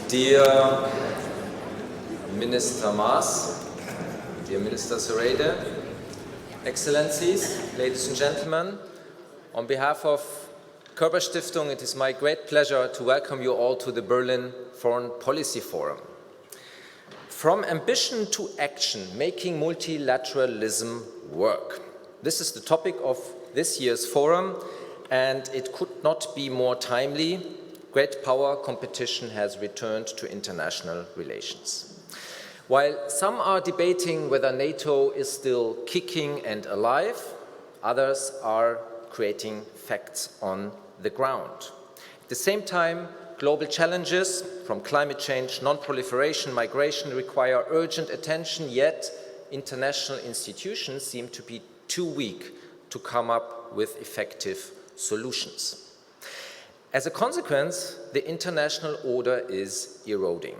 Dear Minister Maas, dear Minister Søreide, Excellencies, ladies and gentlemen, on behalf of Körber-Stiftung, it is my great pleasure to welcome you all to the Berlin Foreign Policy Forum. From ambition to action, making multilateralism work. This is the topic of this year's forum, and it could not be more timely. Great power competition has returned to international relations. While some are debating whether NATO is still kicking and alive, others are creating facts on the ground. At the same time, global challenges from climate change, non-proliferation, migration require urgent attention, yet international institutions seem to be too weak to come up with effective solutions. As a consequence, the international order is eroding.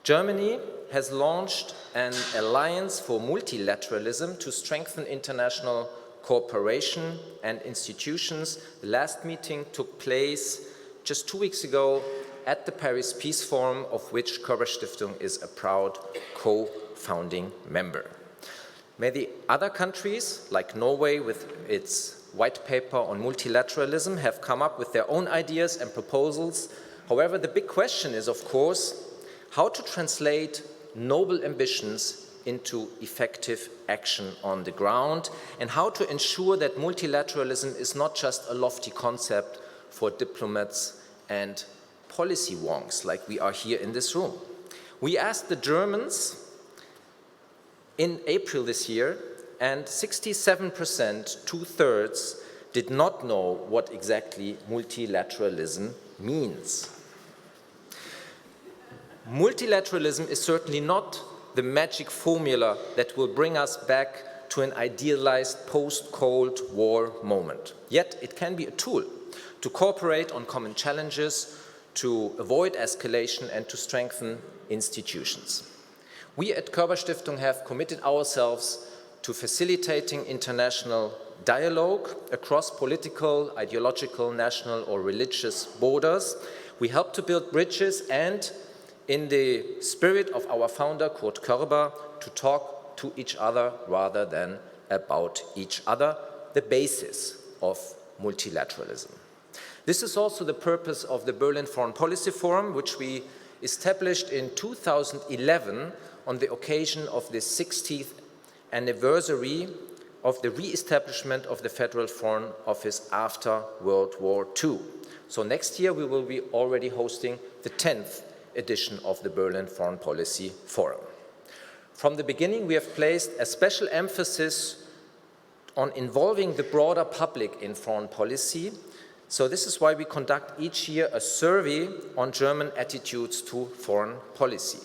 Germany has launched an alliance for multilateralism to strengthen international cooperation and institutions. The last meeting took place just 2 weeks ago at the Paris Peace Forum, of which Körber-Stiftung is a proud co-founding member. Many other countries, like Norway with its white paper on multilateralism, have come up with their own ideas and proposals. However, the big question is, of course, how to translate noble ambitions into effective action on the ground, and how to ensure that multilateralism is not just a lofty concept for diplomats and policy wonks like we are here in this room. We asked the Germans in April this year, and 67%, two-thirds, did not know what exactly multilateralism means. Multilateralism is certainly not the magic formula that will bring us back to an idealized post-Cold War moment. Yet it can be a tool to cooperate on common challenges, to avoid escalation, and to strengthen institutions. We at Körber-Stiftung have committed ourselves to facilitating international dialogue across political, ideological, national, or religious borders. We help to build bridges and, in the spirit of our founder, Kurt Körber, to talk to each other rather than about each other, the basis of multilateralism. This is also the purpose of the Berlin Foreign Policy Forum, which we established in 2011 on the occasion of the 60th anniversary of the re-establishment of the Federal Foreign Office after World War II. So next year we will be already hosting the 10th edition of the Berlin Foreign Policy Forum. From the beginning, we have placed a special emphasis on involving the broader public in foreign policy. So this is why we conduct each year a survey on German attitudes to foreign policy.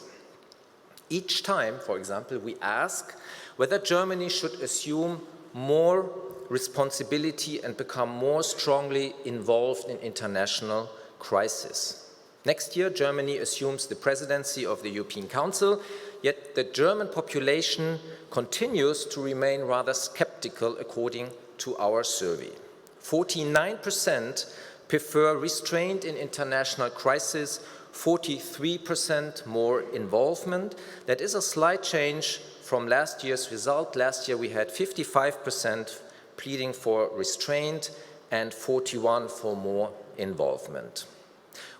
Each time, for example, we ask whether Germany should assume more responsibility and become more strongly involved in international crisis. Next year, Germany assumes the presidency of the European Council, yet the German population continues to remain rather skeptical according to our survey. 49% prefer restraint in international crisis, 43% more involvement. That is a slight change from last year's result. Last year we had 55% pleading for restraint and 41% for more involvement.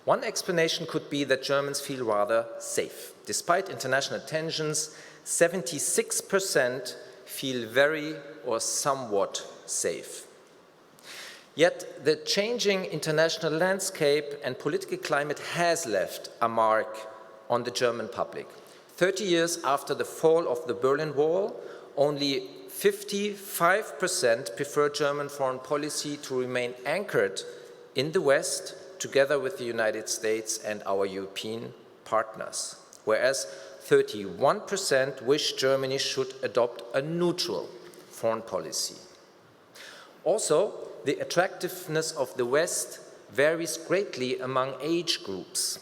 One explanation could be that Germans feel rather safe. Despite international tensions, 76% feel very or somewhat safe. Yet the changing international landscape and political climate has left a mark on the German public. 30 years after the fall of the Berlin Wall, only 55% prefer German foreign policy to remain anchored in the West, together with the United States and our European partners, whereas 31% wish Germany should adopt a neutral foreign policy. Also, the attractiveness of the West varies greatly among age groups.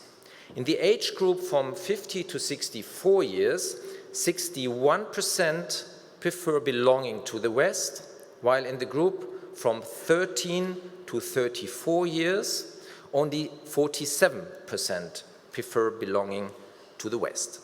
In the age group from 50 to 64 years, 61% prefer belonging to the West, while in the group from 13 to 34 years, only 47% prefer belonging to the West.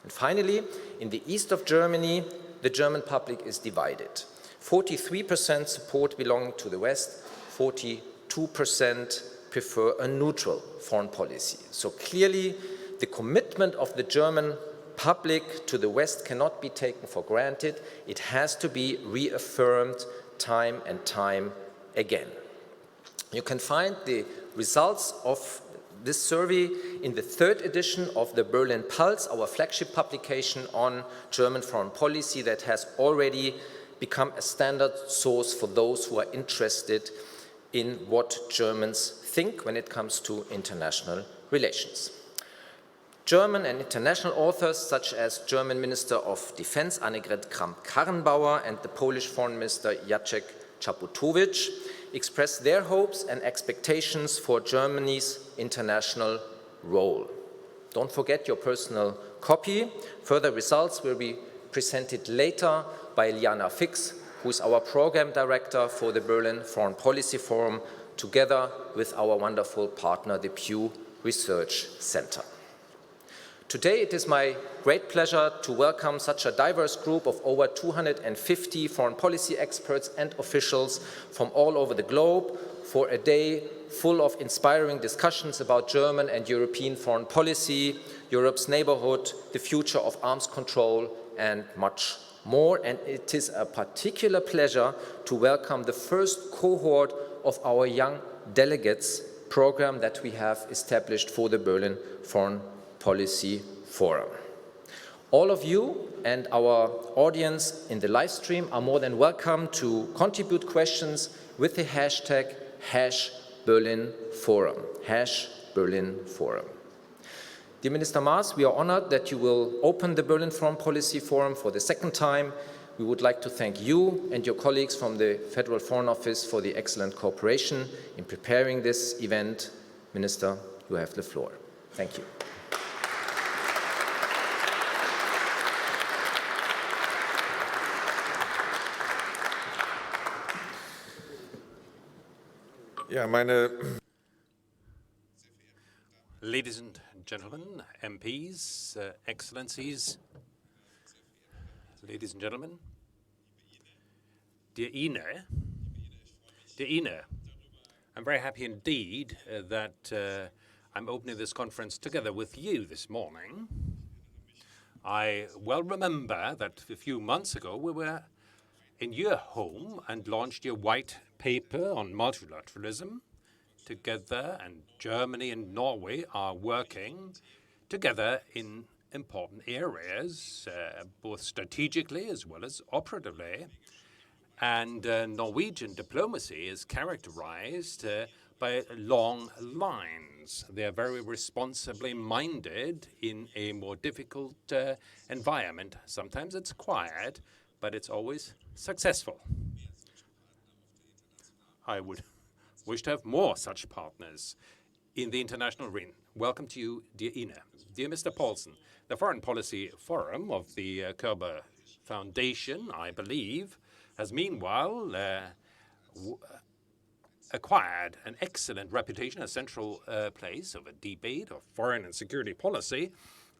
And finally, in the east of Germany, the German public is divided. 43% support belonging to the West, 42% prefer a neutral foreign policy. So clearly, the commitment of the German public to the West cannot be taken for granted. It has to be reaffirmed time and time again. You can find the results of this survey in the third edition of the Berlin Pulse, our flagship publication on German foreign policy that has already become a standard source for those who are interested in what Germans think when it comes to international relations. German and international authors such as German Minister of Defense Annegret Kramp-Karrenbauer and the Polish Foreign Minister Jacek Czaputowicz expressed their hopes and expectations for Germany's international role. Don't forget your personal copy. Further results will be presented later by Liana Fix, who is our program director for the Berlin Foreign Policy Forum, together with our wonderful partner, the Pew Research Center. Today, it is my great pleasure to welcome such a diverse group of over 250 foreign policy experts and officials from all over the globe for a day full of inspiring discussions about German and European foreign policy, Europe's neighborhood, the future of arms control, and much more. And it is a particular pleasure to welcome the first cohort of our Young Delegates program that we have established for the Berlin Foreign Policy Forum. All of you and our audience in the live stream are more than welcome to contribute questions with the hashtag #BerlinForum, #BerlinForum. Dear Minister Maas, we are honored that you will open the Berlin Foreign Policy Forum for the second time. We would like to thank you and your colleagues from the Federal Foreign Office for the excellent cooperation in preparing this event. Minister, you have the floor. Thank you. Ja, Ladies and gentlemen, MPs, Excellencies, ladies and gentlemen, dear Ine, I'm very happy indeed that I'm opening this conference together with you this morning. I well remember that a few months ago we were in your home and launched your white paper on multilateralism together, and Germany and Norway are working together in important areas, both strategically as well as operatively. And Norwegian diplomacy is characterized by long lines. They are very responsibly minded in a more difficult environment. Sometimes it's quiet, but it's always successful. I would wish to have more such partners in the international arena. Welcome to you, dear Ine. Dear Mr. Paulsen, the Foreign Policy Forum of the Körber Foundation, I believe, has meanwhile acquired an excellent reputation, a central place of a debate of foreign and security policy.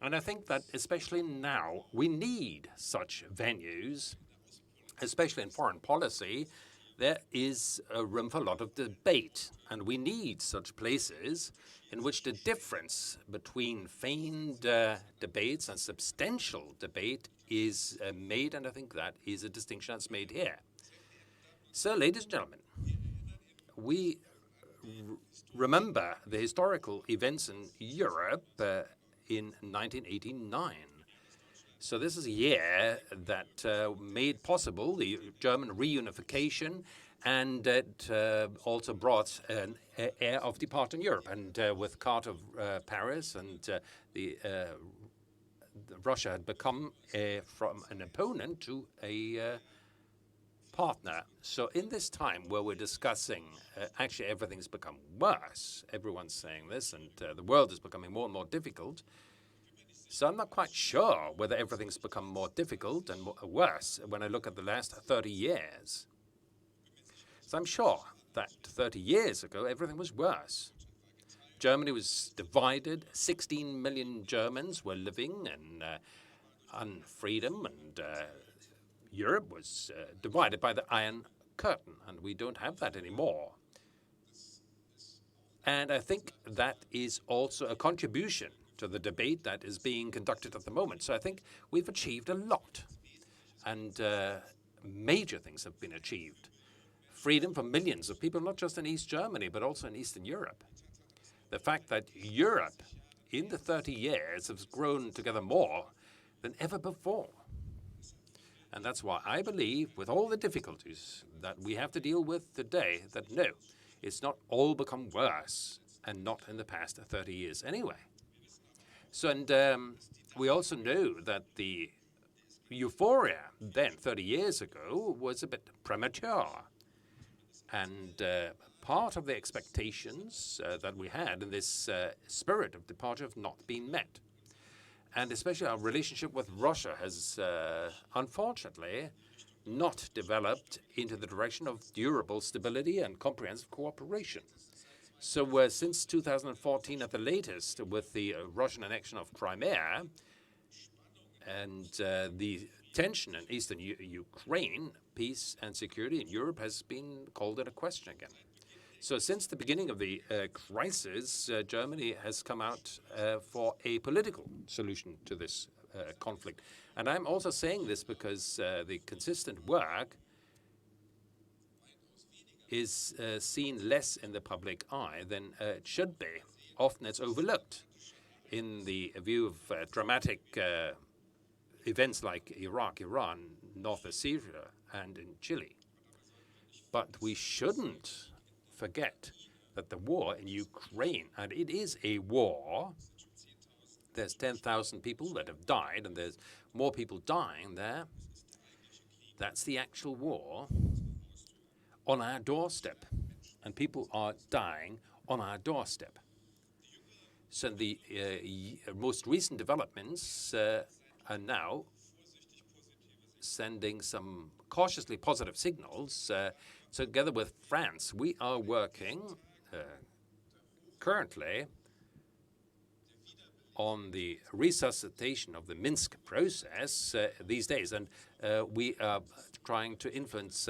And I think that especially now, we need such venues, especially in foreign policy. There is a room for a lot of debate, and we need such places in which the difference between feigned debates and substantial debate is made, and I think that is a distinction that's made here. So, ladies and gentlemen, we remember the historical events in Europe in 1989. So this is a year that made possible the German reunification, and it also brought an air of departure in Europe. And with Carter of Paris, and Russia had become from an opponent to a partner. So in this time where we're discussing, actually everything's become worse. Everyone's saying this, and the world is becoming more and more difficult. So I'm not quite sure whether everything's become more difficult and worse when I look at the last 30 years. So I'm sure that 30 years ago, everything was worse. Germany was divided. 16 million Germans were living in unfreedom, and Europe was divided by the Iron Curtain, and we don't have that anymore. And I think that is also a contribution to the debate that is being conducted at the moment. So I think we've achieved a lot, and major things have been achieved. Freedom for millions of people, not just in East Germany, but also in Eastern Europe. The fact that Europe, in the 30 years, has grown together more than ever before. And that's why I believe, with all the difficulties that we have to deal with today, that no, it's not all become worse, and not in the past 30 years anyway. So, and we also know that the euphoria then, 30 years ago, was a bit premature. And part of the expectations that we had in this spirit of departure have not been met. And especially our relationship with Russia has, unfortunately, not developed into the direction of durable stability and comprehensive cooperation. So since 2014 at the latest, with the Russian annexion of Crimea and the tension in eastern Ukraine, peace and security in Europe has been called into question again. So since the beginning of the crisis, Germany has come out for a political solution to this conflict. And I'm also saying this because the consistent work is seen less in the public eye than it should be. Often it's overlooked in the view of dramatic events like Iraq, Iran, North Syria, and in Chile. But we shouldn't forget that the war in Ukraine, and it is a war, there's 10,000 people that have died, and there's more people dying there. That's the actual war on our doorstep, and people are dying on our doorstep. So the most recent developments are now sending some cautiously positive signals. Together with France, we are working currently on the resuscitation of the Minsk process these days, and we are trying to influence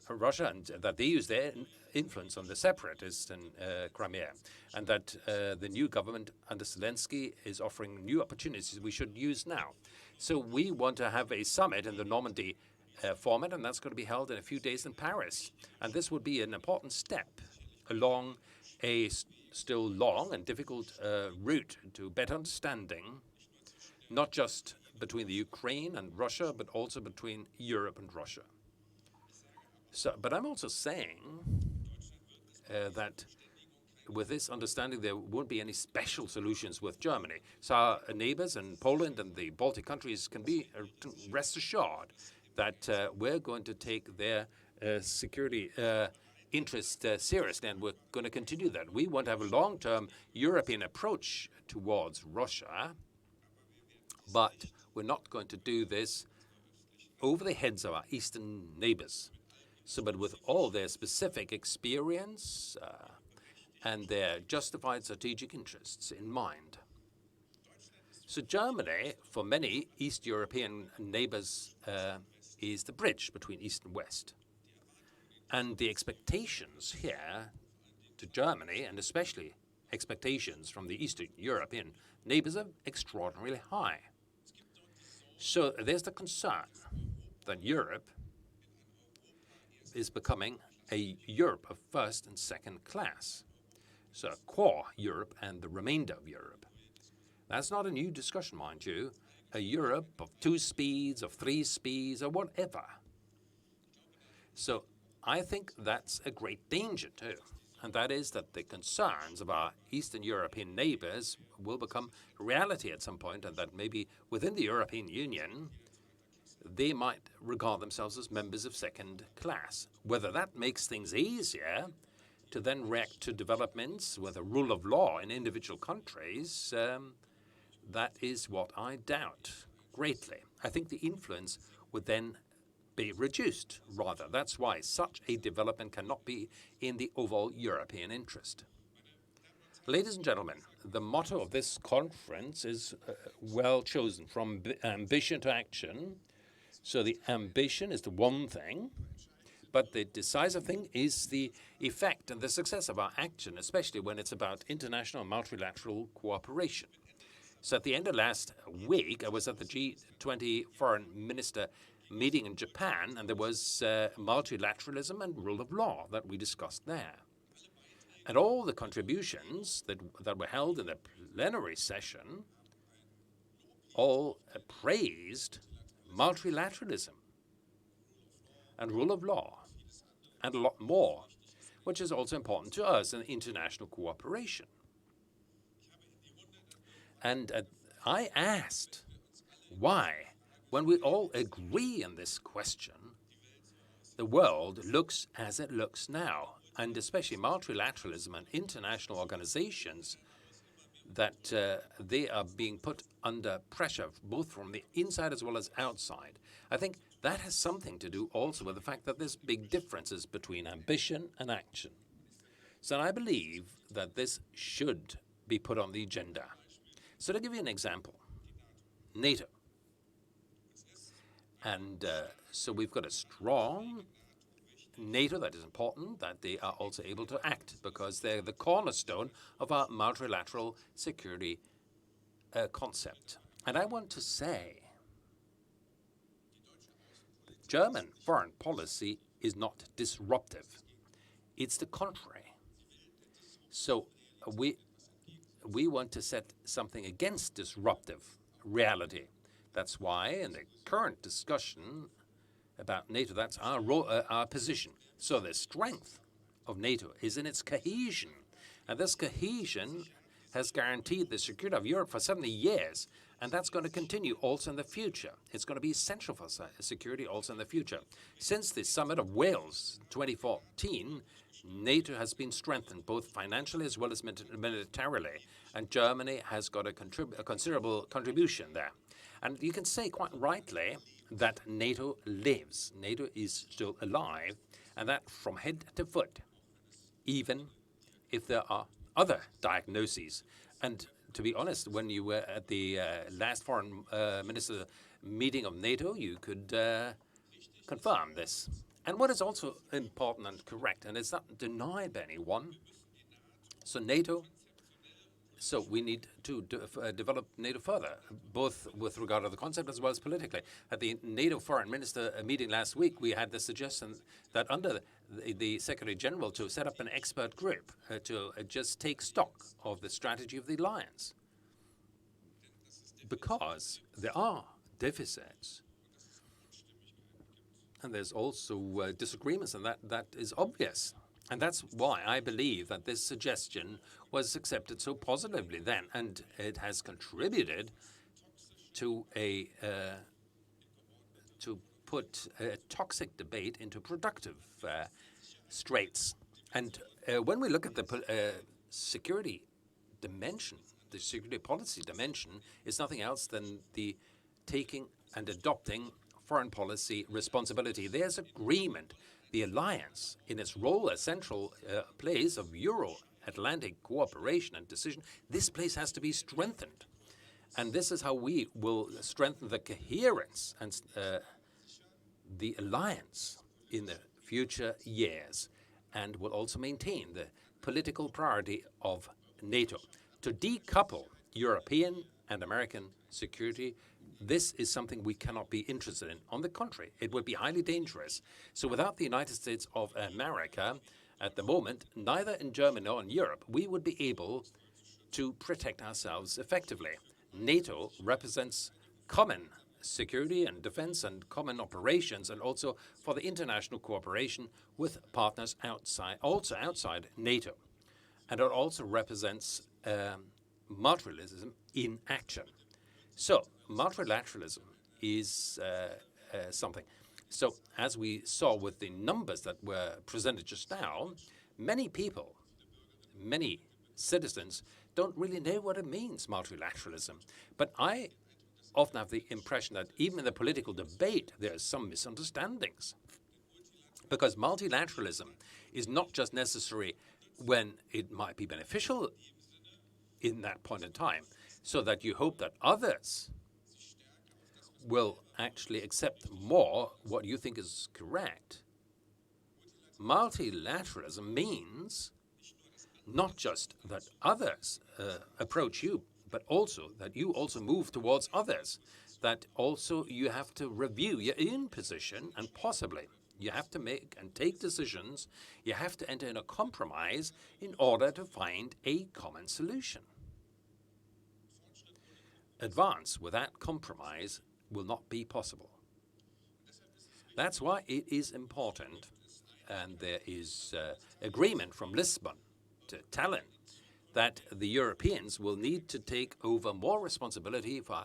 Russia, and that they use their influence on the separatists in Crimea, and that the new government under Zelensky is offering new opportunities we should use now. So we want to have a summit in the Normandy format, and that's going to be held in a few days in Paris. And this would be an important step along a still long and difficult route to better understanding, not just between the Ukraine and Russia, but also between Europe and Russia. So, but I'm also saying that with this understanding, there won't be any special solutions with Germany. So our neighbors in Poland and the Baltic countries can be rest assured that we're going to take their security interest seriously, and we're going to continue that. We want to have a long-term European approach towards Russia, but we're not going to do this over the heads of our eastern neighbors. So, but with all their specific experience and their justified strategic interests in mind. So Germany, for many East European neighbors, is the bridge between East and West. And the expectations here to Germany, and especially expectations from the Eastern European neighbors, are extraordinarily high. So there's the concern that Europe is becoming a Europe of first and second class. So a core Europe and the remainder of Europe. That's not a new discussion, mind you. A Europe of 2 speeds, of 3 speeds, or whatever. So I think that's a great danger too. And that is that the concerns of our Eastern European neighbors will become reality at some point, and that maybe within the European Union, they might regard themselves as members of second class. Whether that makes things easier to then react to developments with a rule of law in individual countries, that is what I doubt greatly. I think the influence would then be reduced, rather. That's why such a development cannot be in the overall European interest. Ladies and gentlemen, the motto of this conference is well chosen, from ambition to action. So the ambition is the one thing, but the decisive thing is the effect and the success of our action, especially when it's about international multilateral cooperation. So at the end of last week, I was at the G20 foreign minister meeting in Japan, and there was multilateralism and rule of law that we discussed there. And all the contributions that were held in the plenary session all praised multilateralism and rule of law and a lot more, which is also important to us in international cooperation. And I asked why, when we all agree on this question, the world looks as it looks now, and especially multilateralism and international organizations, that they are being put under pressure, both from the inside as well as outside. I think that has something to do also with the fact that there's big differences between ambition and action. So I believe that this should be put on the agenda. So to give you an example, NATO. And so we've got a strong NATO that is important, that they are also able to act, because they're the cornerstone of our multilateral security concept. And I want to say, the German foreign policy is not disruptive. It's the contrary. So we want to set something against disruptive reality. That's why in the current discussion about NATO, that's our position. So the strength of NATO is in its cohesion. And this cohesion has guaranteed the security of Europe for 70 years. And that's going to continue also in the future. It's going to be essential for security also in the future. Since the summit of Wales 2014, NATO has been strengthened both financially as well as militarily. And Germany has got a considerable contribution there. And you can say quite rightly that NATO lives. NATO is still alive, and that from head to foot, even if there are other diagnoses. And to be honest, when you were at the last foreign minister meeting of NATO, you could confirm this. And what is also important and correct, and it's not denied by anyone, so NATO, so we need to develop NATO further, both with regard to the concept as well as politically. At the NATO foreign minister meeting last week, we had the suggestion that under the Secretary General to set up an expert group to just take stock of the strategy of the alliance. Because there are deficits. And there's also disagreements, and that is obvious. And that's why I believe that this suggestion was accepted so positively then, and it has contributed to to put a toxic debate into productive straits. And when we look at the security dimension, the security policy dimension is nothing else than the taking and adopting foreign policy responsibility. There's agreement. The alliance, in its role as central place of Euro-Atlantic cooperation and decision, this place has to be strengthened. And this is how we will strengthen the coherence and the alliance in the future years, and will also maintain the political priority of NATO. To decouple European and American security, this is something we cannot be interested in. On the contrary, it would be highly dangerous. So without the United States of America, at the moment, neither in Germany nor in Europe, we would be able to protect ourselves effectively. NATO represents common security and defense and common operations, and also for the international cooperation with partners outside NATO. And it also represents multilateralism in action. So multilateralism is something. So as we saw with the numbers that were presented just now, many people, many citizens don't really know what it means, multilateralism. But I often have the impression that even in the political debate, there are some misunderstandings. Because multilateralism is not just necessary when it might be beneficial in that point in time, so that you hope that others will actually accept more what you think is correct. Multilateralism means not just that others approach you, but also that you also move towards others, that also you have to review your own position, and possibly you have to make and take decisions, you have to enter in a compromise in order to find a common solution. Advance without compromise will not be possible. That's why it is important, and there is agreement from Lisbon to Tallinn, that the Europeans will need to take over more responsibility for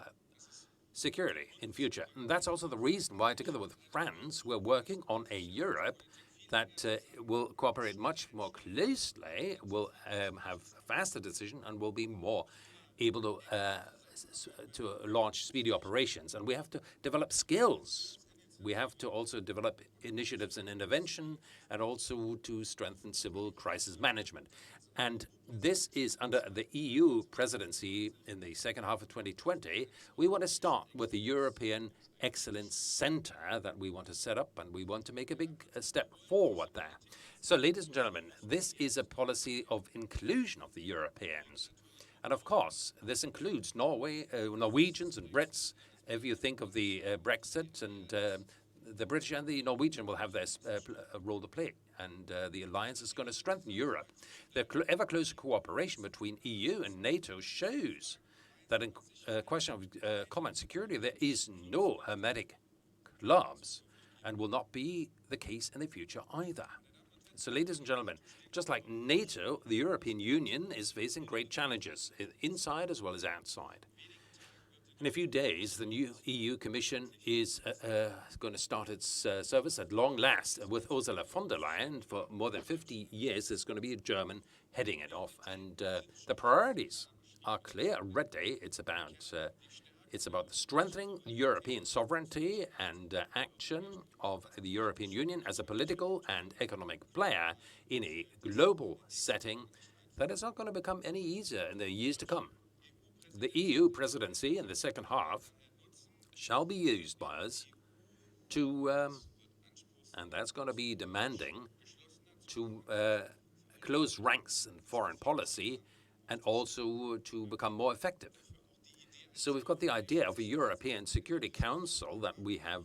security in future. And that's also the reason why, together with France, we're working on a Europe that will cooperate much more closely, will have a faster decision, and will be more able to launch speedy operations. And we have to develop skills. We have to also develop initiatives in intervention, and also to strengthen civil crisis management. And this is under the EU presidency in the second half of 2020. We want to start with the European Excellence Center that we want to set up, and we want to make a big step forward there. So, ladies and gentlemen, this is a policy of inclusion of the Europeans. And of course, this includes Norway, Norwegians and Brits. If you think of the Brexit, and the British and the Norwegian will have their role to play. And the alliance is going to strengthen Europe. The ever closer cooperation between EU and NATO shows that in question of common security, there is no hermetic clubs, and will not be the case in the future either. So, ladies and gentlemen, just like NATO, the European Union is facing great challenges, inside as well as outside. In a few days, the new EU Commission is going to start its service at long last with Ursula von der Leyen. For more than 50 years, there's going to be a German heading it off. And the priorities are clear already. It's about strengthening European sovereignty and action of the European Union as a political and economic player in a global setting that is not going to become any easier in the years to come. The EU presidency in the second half shall be used by us to, and that's going to be demanding, to close ranks in foreign policy, and also to become more effective. So we've got the idea of a European Security Council that we have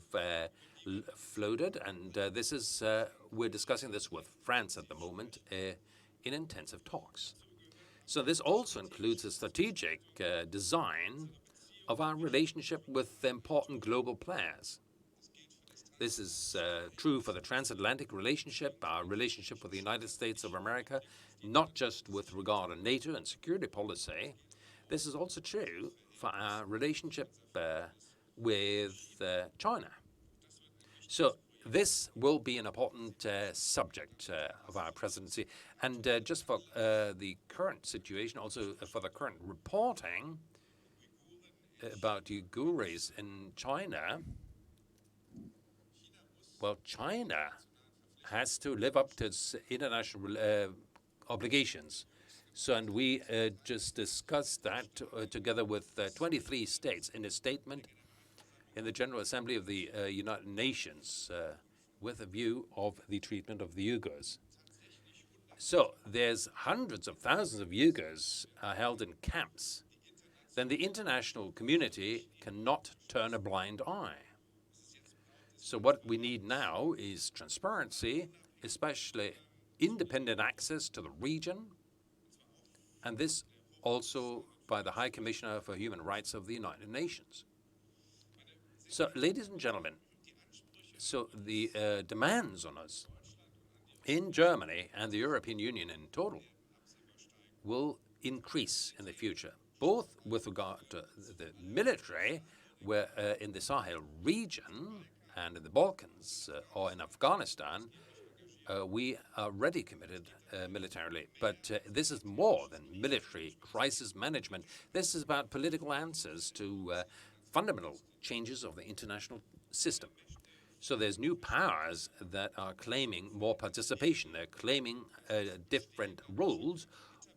floated, and this is we're discussing this with France at the moment in intensive talks. So this also includes a strategic design of our relationship with important global players. This is true for the transatlantic relationship, our relationship with the United States of America, not just with regard to NATO and security policy. This is also true for our relationship with China. So this will be an important subject of our presidency. And just for the current situation, also for the current reporting about Uyghurs in China, well, China has to live up to its international obligations. So, and we just discussed that together with 23 states in a statement in the General Assembly of the United Nations with a view of the treatment of the Uyghurs. So there's hundreds of thousands of Uyghurs held in camps. Then the international community cannot turn a blind eye. So what we need now is transparency, especially independent access to the region, and this also by the High Commissioner for Human Rights of the United Nations. So, ladies and gentlemen, so the demands on us in Germany and the European Union in total will increase in the future, both with regard to the military, where in the Sahel region and in the Balkans or in Afghanistan, we are already committed militarily. But this is more than military crisis management. This is about political answers to fundamental changes of the international system. So there's new powers that are claiming more participation. They're claiming different rules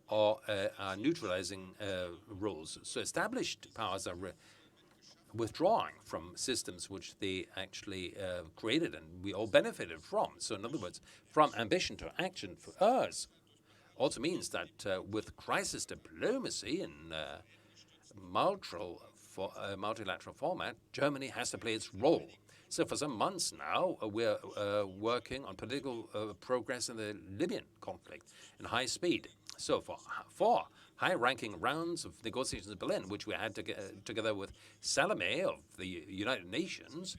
or are neutralizing rules. So established powers are withdrawing from systems which they actually created and we all benefited from. So in other words, from ambition to action for us also means that with crisis diplomacy in multilateral format, Germany has to play its role. So for some months now, we're working on political progress in the Libyan conflict in high speed. So for four high-ranking rounds of negotiations in Berlin, which we had together with Salome of the United Nations,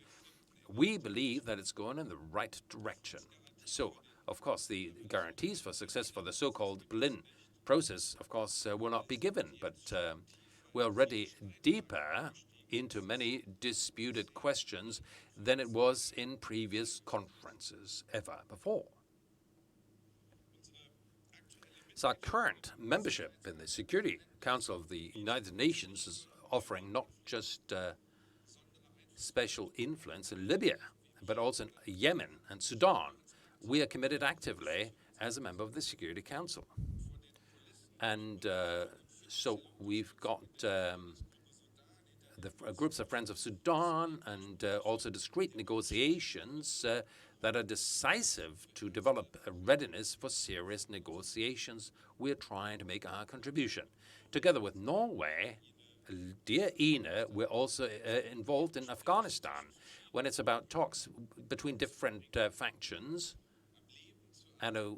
we believe that it's going in the right direction. So, of course, the guarantees for success for the so-called Berlin process, of course, will not be given, but we're already deeper into many disputed questions than it was in previous conferences ever before. So our current membership in the Security Council of the United Nations is offering not just special influence in Libya, but also in Yemen and Sudan. We are committed actively as a member of the Security Council. And so we've got the groups of Friends of Sudan and also discrete negotiations that are decisive to develop a readiness for serious negotiations. We're trying to make our contribution. Together with Norway, dear Ine, we're also involved in Afghanistan when it's about talks between different factions and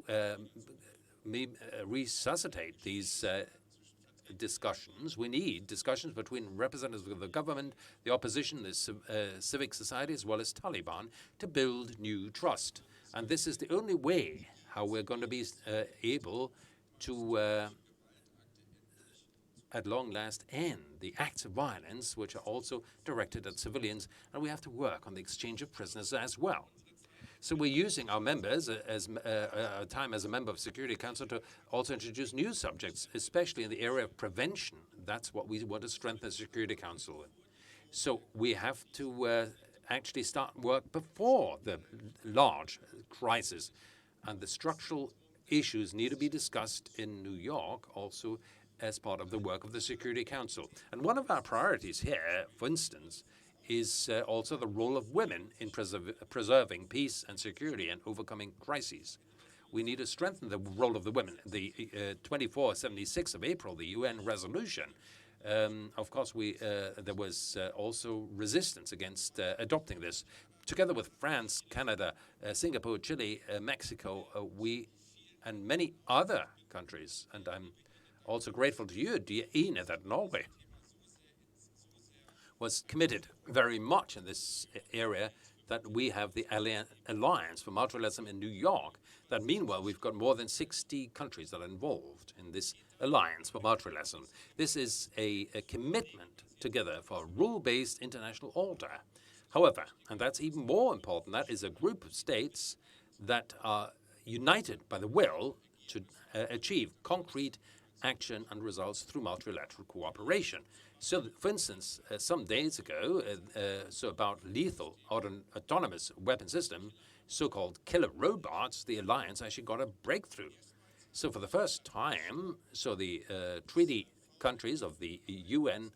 resuscitate these discussions. We need discussions between representatives of the government, the opposition, the civic society, as well as Taliban, to build new trust. And this is the only way how we're going to be able to, at long last, end the acts of violence, which are also directed at civilians. And we have to work on the exchange of prisoners as well. So we're using our members as time as a member of Security Council to also introduce new subjects, especially in the area of prevention. That's what we want to strengthen the Security Council in. So we have to actually start work before the large crisis. And the structural issues need to be discussed in New York also as part of the work of the Security Council. And one of our priorities here, for instance, is also the role of women in preserving peace and security and overcoming crises. We need to strengthen the role of the women. The 2476 of April, the UN resolution, of course, there was also resistance against adopting this. Together with France, Canada, Singapore, Chile, Mexico, we and many other countries, and I'm also grateful to you, dear Ine, that Norway was committed very much in this area, that we have the Alliance for Multilateralism in New York, that meanwhile we've got more than 60 countries that are involved in this Alliance for Multilateralism. This is a commitment together for a rule-based international order. However, and that's even more important, that is a group of states that are united by the will to achieve concrete action and results through multilateral cooperation. So, for instance, some days ago, about lethal autonomous weapon system, so-called killer robots, the alliance actually got a breakthrough. So for the first time, the treaty countries of the UN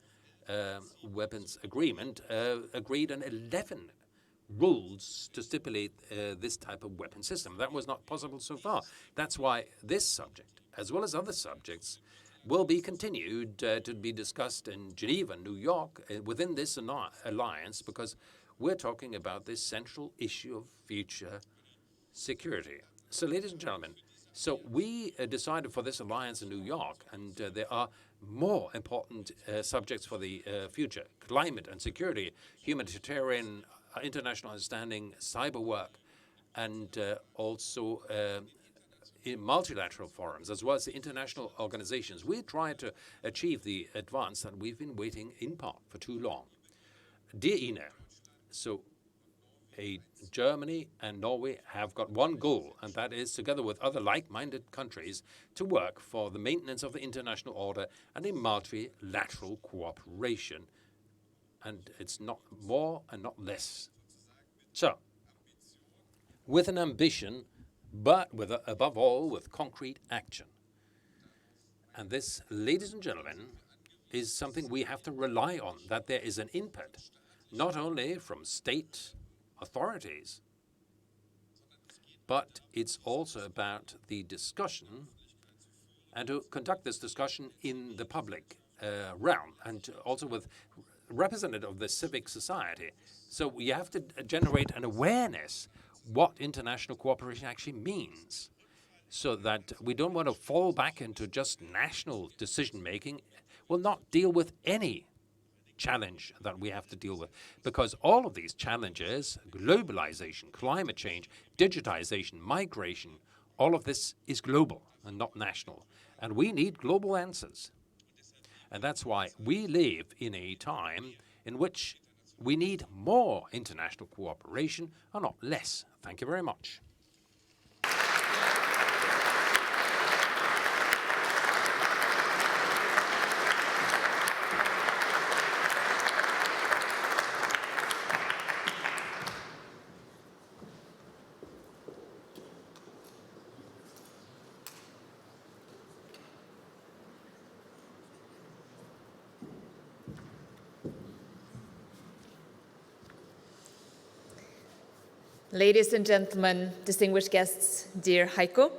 weapons agreement agreed on 11 rules to stipulate this type of weapon system. That was not possible so far. That's why this subject, as well as other subjects, will be continued to be discussed in Geneva, New York, within this alliance, because we're talking about this central issue of future security. So, ladies and gentlemen, so we decided for this alliance in New York, and there are more important subjects for the future: climate and security, humanitarian, international understanding, cyber work, and also in multilateral forums, as well as the international organizations. We're trying to achieve the advance that we've been waiting in part for too long. Dear Ine, so Germany and Norway have got one goal, and that is, together with other like-minded countries, to work for the maintenance of the international order and a multilateral cooperation and it's not more and not less. So, with an ambition, but with above all, with concrete action. And this, ladies and gentlemen, is something we have to rely on, that there is an input, not only from state authorities, but it's also about the discussion and to conduct this discussion in the public realm and also with representatives of the civic society. So you have to generate an awareness what international cooperation actually means, so that we don't want to fall back into just national decision-making. We'll not deal with any challenge that we have to deal with, because all of these challenges, globalization, climate change, digitization, migration, all of this is global and not national. And we need global answers. And that's why we live in a time in which we need more international cooperation and not less. Thank you very much. Ladies and gentlemen, distinguished guests, dear Heiko,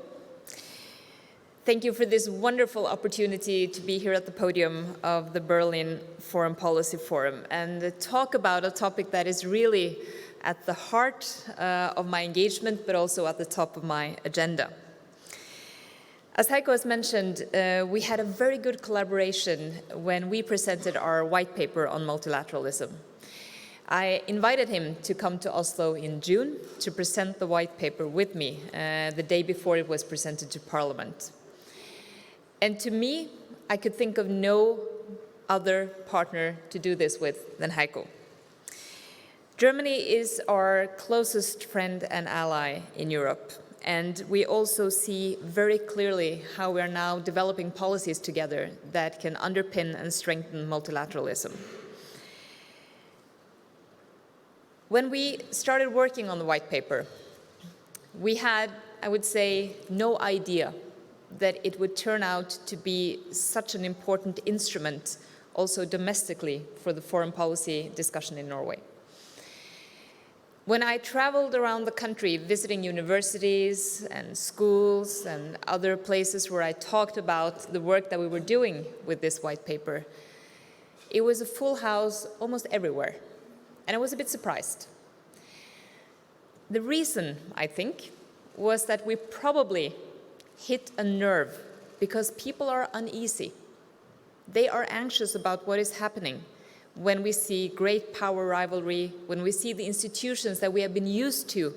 thank you for this wonderful opportunity to be here at the podium of the Berlin Foreign Policy Forum and talk about a topic that is really at the heart of my engagement, but also at the top of my agenda. As Heiko has mentioned, we had a very good collaboration when we presented our white paper on multilateralism. I invited him to come to Oslo in June to present the white paper with me the day before it was presented to Parliament. And to me, I could think of no other partner to do this with than Heiko. Germany is our closest friend and ally in Europe, and we also see very clearly how we are now developing policies together that can underpin and strengthen multilateralism. When we started working on the white paper, we had, I would say, no idea that it would turn out to be such an important instrument also domestically for the foreign policy discussion in Norway. When I traveled around the country visiting universities and schools and other places where I talked about the work that we were doing with this white paper, it was a full house almost everywhere. And I was a bit surprised. The reason, I think, was that we probably hit a nerve because people are uneasy. They are anxious about what is happening when we see great power rivalry, when we see the institutions that we have been used to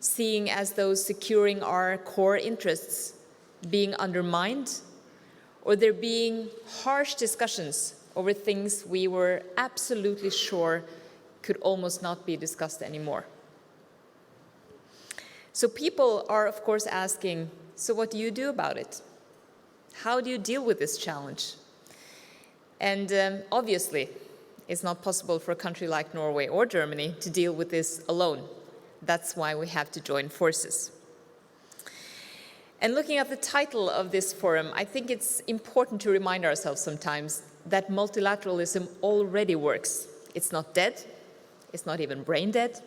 seeing as those securing our core interests being undermined, or there being harsh discussions over things we were absolutely sure could almost not be discussed anymore. So people are, of course, asking, so what do you do about it? How do you deal with this challenge? And obviously, it's not possible for a country like Norway or Germany to deal with this alone. That's why we have to join forces. And looking at the title of this forum, I think it's important to remind ourselves sometimes that multilateralism already works. It's not dead. It's not even brain dead.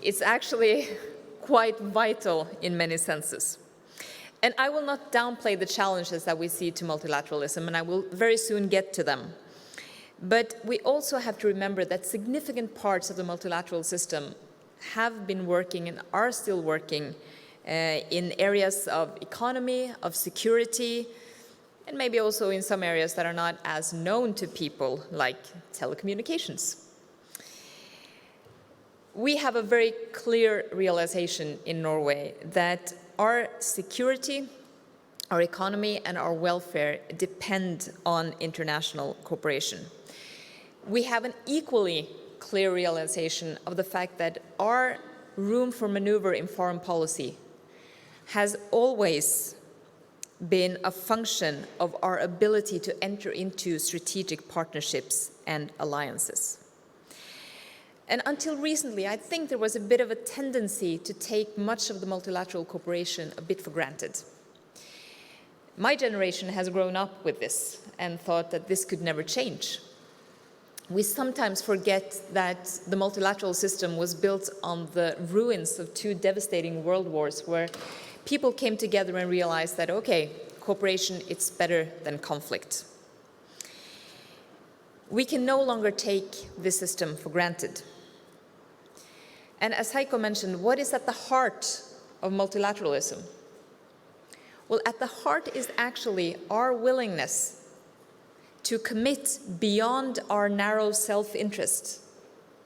It's actually quite vital in many senses. And I will not downplay the challenges that we see to multilateralism, and I will very soon get to them. But we also have to remember that significant parts of the multilateral system have been working and are still working in areas of economy, of security, and maybe also in some areas that are not as known to people, like telecommunications. We have a very clear realization in Norway that our security, our economy, and our welfare depend on international cooperation. We have an equally clear realization of the fact that our room for maneuver in foreign policy has always been a function of our ability to enter into strategic partnerships and alliances. And until recently, I think there was a bit of a tendency to take much of the multilateral cooperation a bit for granted. My generation has grown up with this and thought that this could never change. We sometimes forget that the multilateral system was built on the ruins of two devastating world wars where people came together and realized that, okay, cooperation, it's better than conflict. We can no longer take this system for granted. And as Heiko mentioned, what is at the heart of multilateralism? Well, at the heart is actually our willingness to commit beyond our narrow self-interest,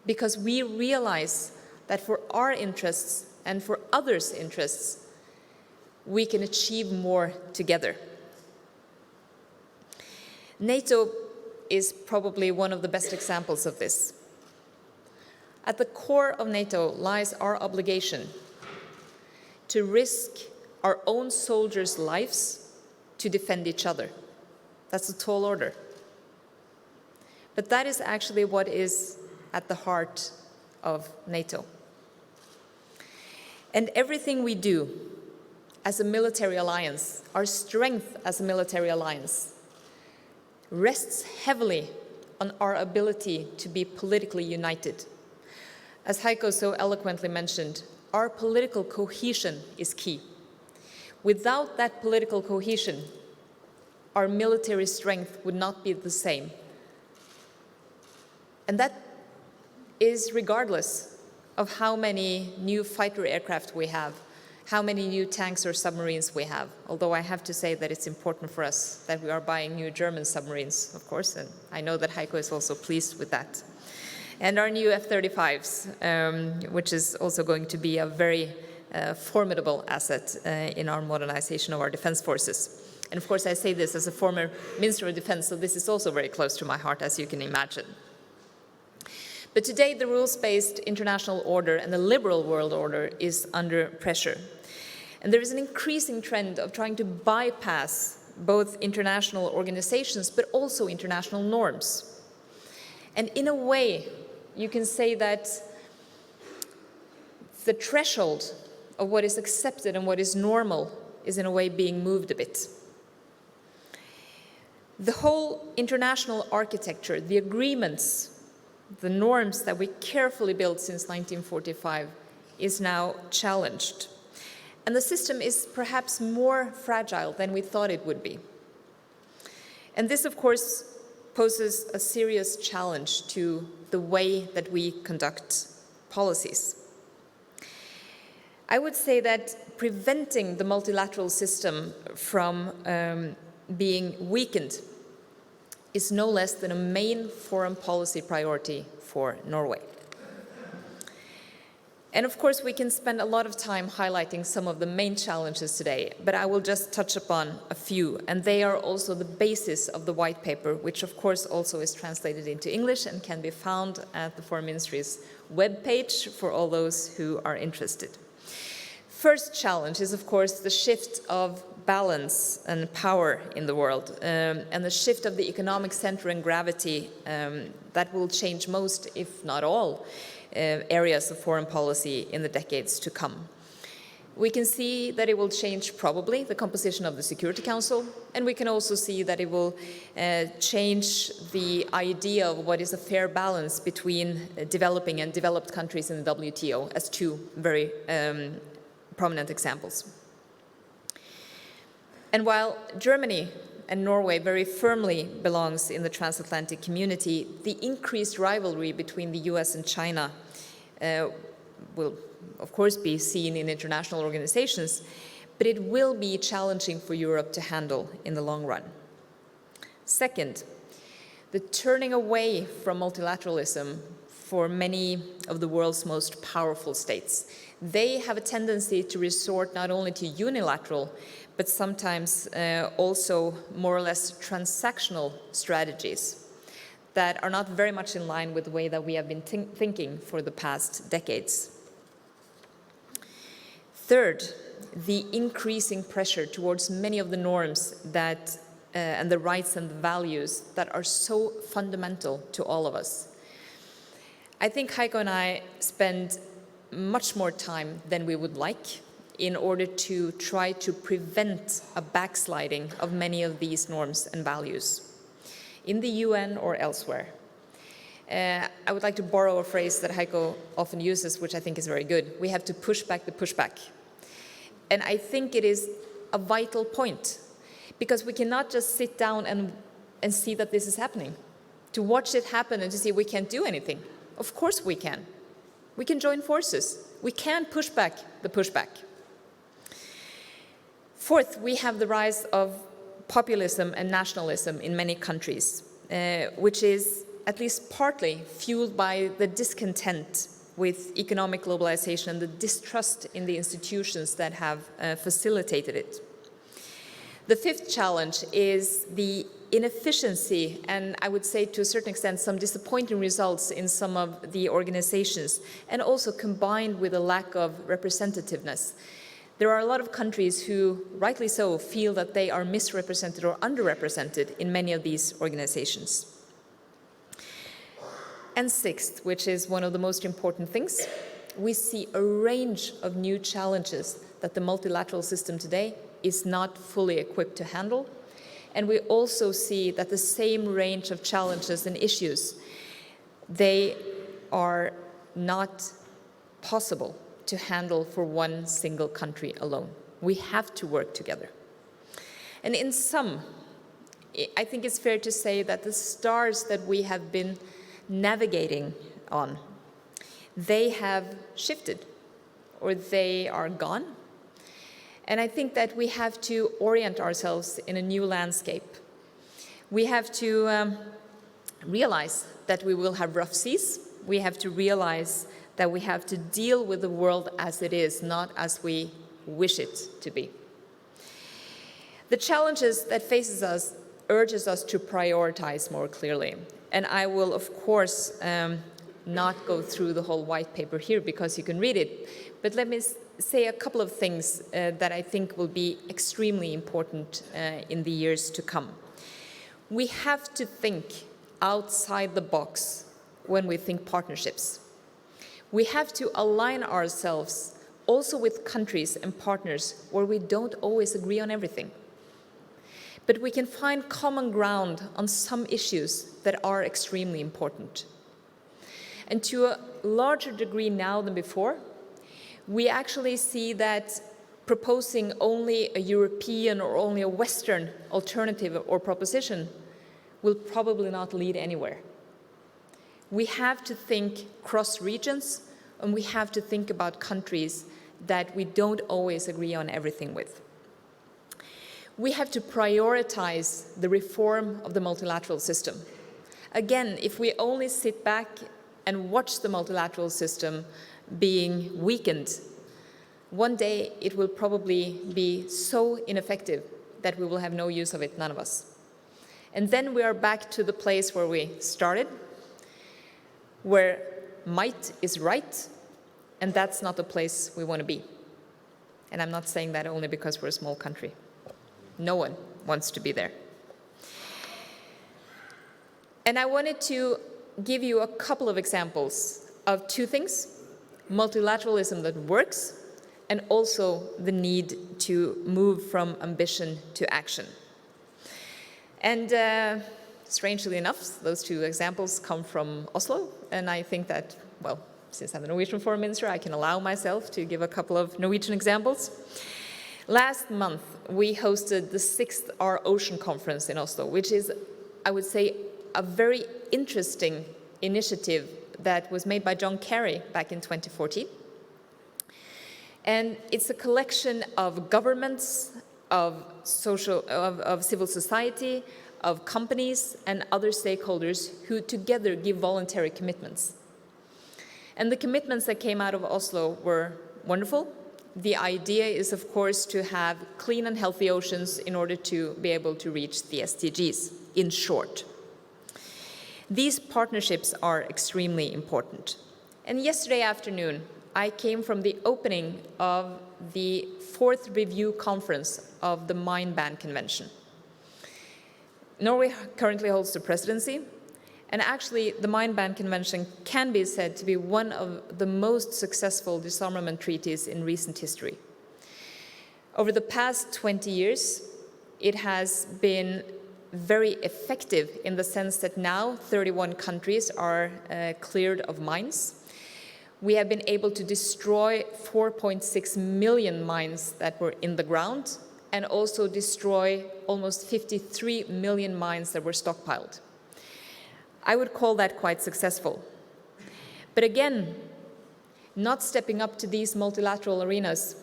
because we realize that for our interests and for others' interests, we can achieve more together. NATO is probably one of the best examples of this. At the core of NATO lies our obligation to risk our own soldiers' lives to defend each other. That's a tall order. But that is actually what is at the heart of NATO. And everything we do as a military alliance, our strength as a military alliance, rests heavily on our ability to be politically united. As Heiko so eloquently mentioned, our political cohesion is key. Without that political cohesion, our military strength would not be the same. And that is regardless of how many new fighter aircraft we have, how many new tanks or submarines we have. Although I have to say that it's important for us that we are buying new German submarines, of course, and I know that Heiko is also pleased with that. And our new F-35s, which is also going to be a very formidable asset in our modernization of our defense forces. And of course, I say this as a former Minister of Defense, so this is also very close to my heart, as you can imagine. But today, the rules-based international order and the liberal world order is under pressure. And there is an increasing trend of trying to bypass both international organizations, but also international norms. And in a way, you can say that the threshold of what is accepted and what is normal is in a way being moved a bit. The whole international architecture, the agreements, the norms that we carefully built since 1945 is now challenged. And the system is perhaps more fragile than we thought it would be. And this, of course, poses a serious challenge to the way that we conduct policies. I would say that preventing the multilateral system from being weakened is no less than a main foreign policy priority for Norway. And of course, we can spend a lot of time highlighting some of the main challenges today, but I will just touch upon a few, and they are also the basis of the white paper, which of course also is translated into English and can be found at the Foreign Ministry's webpage for all those who are interested. First challenge is, of course, the shift of balance and power in the world, and the shift of the economic center and gravity that will change most, if not all, areas of foreign policy in the decades to come. We can see that it will change probably the composition of the Security Council, and we can also see that it will change the idea of what is a fair balance between developing and developed countries in the WTO as two very prominent examples. And while Germany and Norway very firmly belongs in the transatlantic community, the increased rivalry between the US and China will, of course, be seen in international organizations, but it will be challenging for Europe to handle in the long run. Second, the turning away from multilateralism for many of the world's most powerful states. They have a tendency to resort not only to unilateral, but sometimes also more or less transactional strategies that are not very much in line with the way that we have been thinking for the past decades. Third, the increasing pressure towards many of the norms that, and the rights and the values that are so fundamental to all of us. I think Heiko and I spend much more time than we would like in order to try to prevent a backsliding of many of these norms and values in the UN or elsewhere. I would like to borrow a phrase that Heiko often uses, which I think is very good. We have to push back the pushback. And I think it is a vital point, because we cannot just sit down and see that this is happening. To watch it happen and to see we can't do anything. Of course we can. We can join forces. We can push back the pushback. Fourth, we have the rise of populism and nationalism in many countries, which is at least partly fueled by the discontent with economic globalization and the distrust in the institutions that have facilitated it. The fifth challenge is the inefficiency, and I would say to a certain extent some disappointing results in some of the organizations, and also combined with a lack of representativeness. There are a lot of countries who, rightly so, feel that they are misrepresented or underrepresented in many of these organizations. And sixth, which is one of the most important things, we see a range of new challenges that the multilateral system today is not fully equipped to handle. And we also see that the same range of challenges and issues, they are not possible to handle for one single country alone. We have to work together. And in sum, I think it's fair to say that the stars that we have been navigating on, they have shifted, or they are gone. And I think that we have to orient ourselves in a new landscape. We have to realize that we will have rough seas. We have to realize that we have to deal with the world as it is, not as we wish it to be. The challenges that faces us urges us to prioritize more clearly. And I will, of course, not go through the whole white paper here because you can read it. But let me say a couple of things that I think will be extremely important in the years to come. We have to think outside the box when we think partnerships. We have to align ourselves also with countries and partners where we don't always agree on everything. But we can find common ground on some issues that are extremely important. And to a larger degree now than before, we actually see that proposing only a European or only a Western alternative or proposition will probably not lead anywhere. We have to think cross regions, and we have to think about countries that we don't always agree on everything with. We have to prioritize the reform of the multilateral system. Again, if we only sit back and watch the multilateral system being weakened, one day it will probably be so ineffective that we will have no use of it, none of us. And then we are back to the place where we started, where might is right, and that's not the place we want to be. And I'm not saying that only because we're a small country. No one wants to be there. And I wanted to give you a couple of examples of two things: multilateralism that works, and also the need to move from ambition to action. And strangely enough, those two examples come from Oslo, and I think that, well, since I'm the Norwegian Foreign Minister, I can allow myself to give a couple of Norwegian examples. Last month, we hosted the 6th Our Ocean Conference in Oslo, which is, I would say, a very interesting initiative that was made by John Kerry back in 2014. And it's a collection of governments, of civil society, of companies and other stakeholders who together give voluntary commitments. And the commitments that came out of Oslo were wonderful. The idea is, of course, to have clean and healthy oceans in order to be able to reach the SDGs, in short. These partnerships are extremely important. And yesterday afternoon, I came from the opening of the 4th review conference of the Mine Ban Convention. Norway currently holds the presidency, and actually the Mine Ban Convention can be said to be one of the most successful disarmament treaties in recent history. Over the past 20 years, it has been very effective in the sense that now 31 countries are cleared of mines. We have been able to destroy 4.6 million mines that were in the ground and also destroy almost 53 million mines that were stockpiled. I would call that quite successful. But again, not stepping up to these multilateral arenas,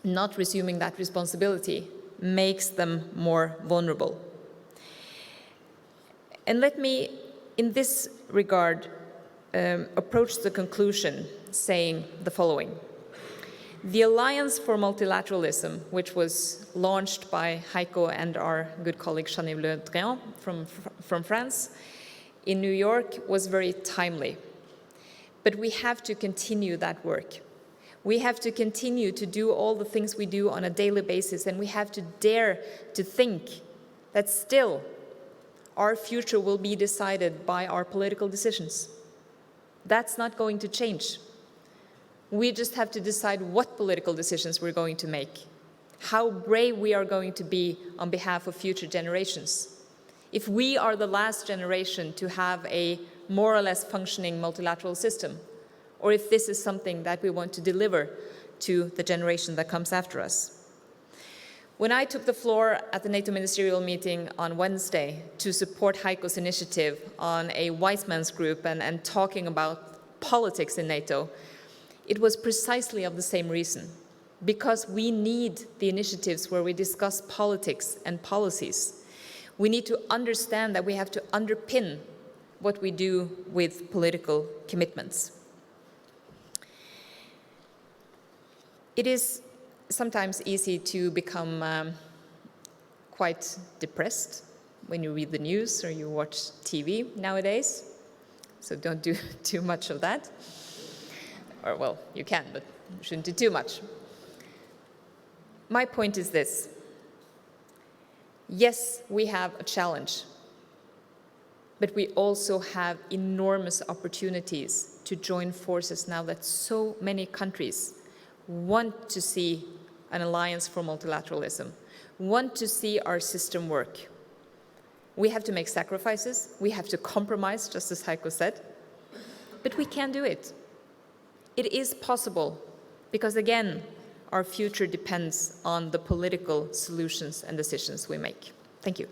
not resuming that responsibility, makes them more vulnerable. And let me, in this regard, approach the conclusion saying the following. The Alliance for Multilateralism, which was launched by Heiko and our good colleague Jean-Yves Le Drian from France in New York, was very timely. But we have to continue that work. We have to continue to do all the things we do on a daily basis, and we have to dare to think that still our future will be decided by our political decisions. That's not going to change. We just have to decide what political decisions we're going to make, how brave we are going to be on behalf of future generations. If we are the last generation to have a more or less functioning multilateral system, or if this is something that we want to deliver to the generation that comes after us. When I took the floor at the NATO ministerial meeting on Wednesday to support Heiko's initiative on a wise man's group and talking about politics in NATO, it was precisely of the same reason, because we need the initiatives where we discuss politics and policies. We need to understand that we have to underpin what we do with political commitments. It is sometimes easy to become quite depressed when you read the news or you watch TV nowadays, so don't do too much of that. Or, well, you can, but you shouldn't do too much. My point is this. Yes, we have a challenge, but we also have enormous opportunities to join forces now that so many countries want to see an alliance for multilateralism, want to see our system work. We have to make sacrifices, we have to compromise, just as Heiko said, but we can do it. It is possible, because again, our future depends on the political solutions and decisions we make. Thank you.